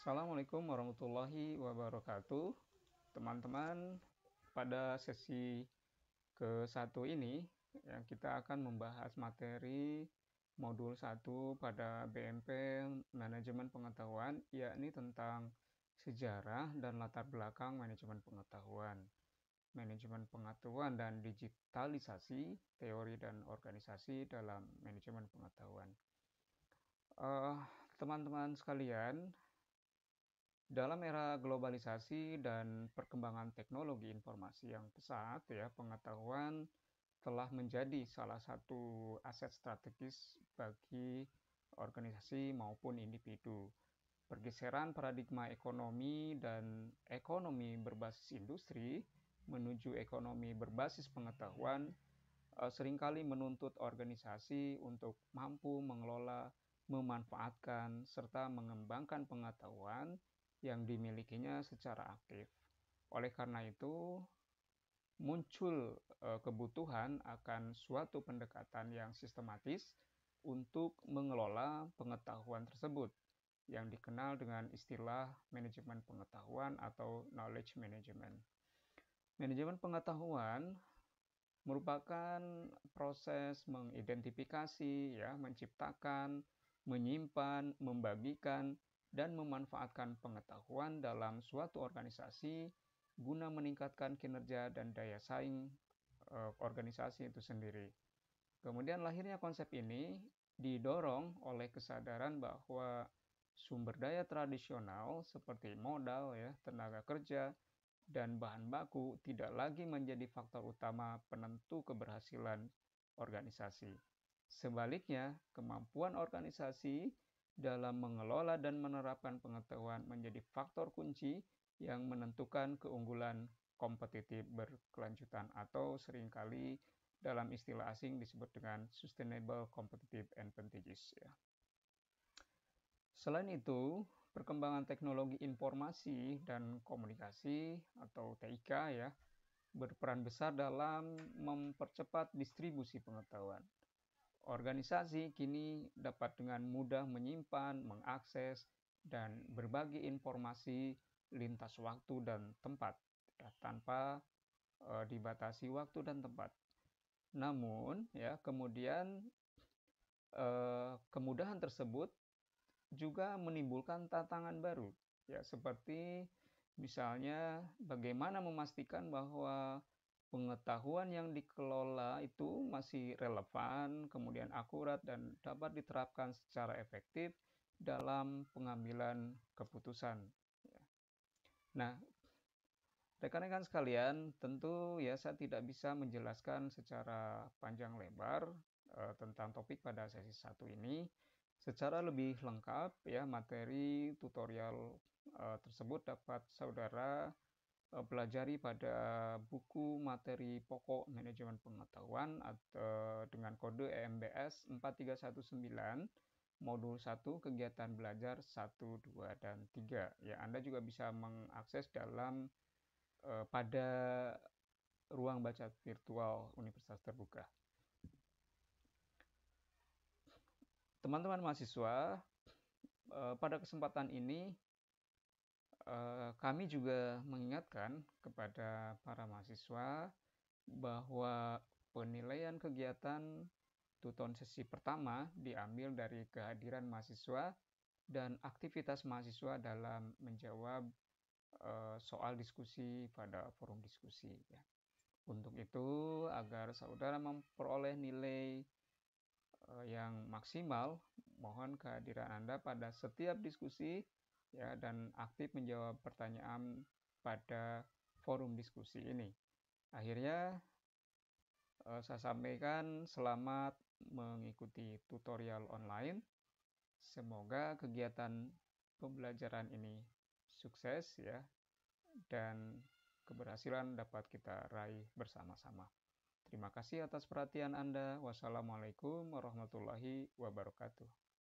Assalamualaikum warahmatullahi wabarakatuh. Teman-teman, pada sesi ke-1 ini kita akan membahas materi modul 1 pada BMP Manajemen Pengetahuan, yakni tentang sejarah dan latar belakang manajemen pengetahuan dan digitalisasi, teori dan organisasi dalam manajemen pengetahuan. Eh, Teman-teman sekalian, dalam era globalisasi dan perkembangan teknologi informasi yang pesat, pengetahuan telah menjadi salah satu aset strategis bagi organisasi maupun individu. Pergeseran paradigma ekonomi dan ekonomi berbasis industri menuju ekonomi berbasis pengetahuan seringkali menuntut organisasi untuk mampu mengelola, memanfaatkan, serta mengembangkan pengetahuan yang dimilikinya secara aktif. Oleh karena itu, muncul kebutuhan akan suatu pendekatan yang sistematis untuk mengelola pengetahuan tersebut yang dikenal dengan istilah manajemen pengetahuan atau knowledge management. Manajemen pengetahuan merupakan proses mengidentifikasi, menciptakan, menyimpan, membagikan, dan memanfaatkan pengetahuan dalam suatu organisasi guna meningkatkan kinerja dan daya saing organisasi itu sendiri. Kemudian lahirnya konsep ini didorong oleh kesadaran bahwa sumber daya tradisional seperti modal, tenaga kerja, dan bahan baku tidak lagi menjadi faktor utama penentu keberhasilan organisasi. Sebaliknya, kemampuan organisasi dalam mengelola dan menerapkan pengetahuan menjadi faktor kunci yang menentukan keunggulan kompetitif berkelanjutan atau seringkali dalam istilah asing disebut dengan sustainable competitive advantages. Selain itu, perkembangan teknologi informasi dan komunikasi atau TIK berperan besar dalam mempercepat distribusi pengetahuan. Organisasi kini dapat dengan mudah menyimpan, mengakses, dan berbagi informasi lintas waktu dan tempat tanpa dibatasi waktu dan tempat. Namun, kemudian kemudahan tersebut juga menimbulkan tantangan baru, seperti misalnya bagaimana memastikan bahwa pengetahuan yang dikelola itu masih relevan, kemudian akurat, dan dapat diterapkan secara efektif dalam pengambilan keputusan. Nah, rekan-rekan sekalian, tentu saya tidak bisa menjelaskan secara panjang lebar tentang topik pada sesi 1 ini. Secara lebih lengkap, materi tutorial tersebut dapat saudara pelajari pada buku materi pokok manajemen pengetahuan atau dengan kode EMBS 4319 modul 1 kegiatan belajar 1, 2, dan 3. Anda juga bisa mengakses pada ruang baca virtual Universitas Terbuka. Teman-teman mahasiswa, pada kesempatan ini kami juga mengingatkan kepada para mahasiswa bahwa penilaian kegiatan tuton sesi pertama diambil dari kehadiran mahasiswa dan aktivitas mahasiswa dalam menjawab soal diskusi pada forum diskusi. Untuk itu, agar saudara memperoleh nilai yang maksimal, mohon kehadiran Anda pada setiap diskusi dan aktif menjawab pertanyaan pada forum diskusi ini. Akhirnya saya sampaikan selamat mengikuti tutorial online. Semoga kegiatan pembelajaran ini sukses dan keberhasilan dapat kita raih bersama-sama. Terima kasih atas perhatian Anda. Wassalamualaikum warahmatullahi wabarakatuh.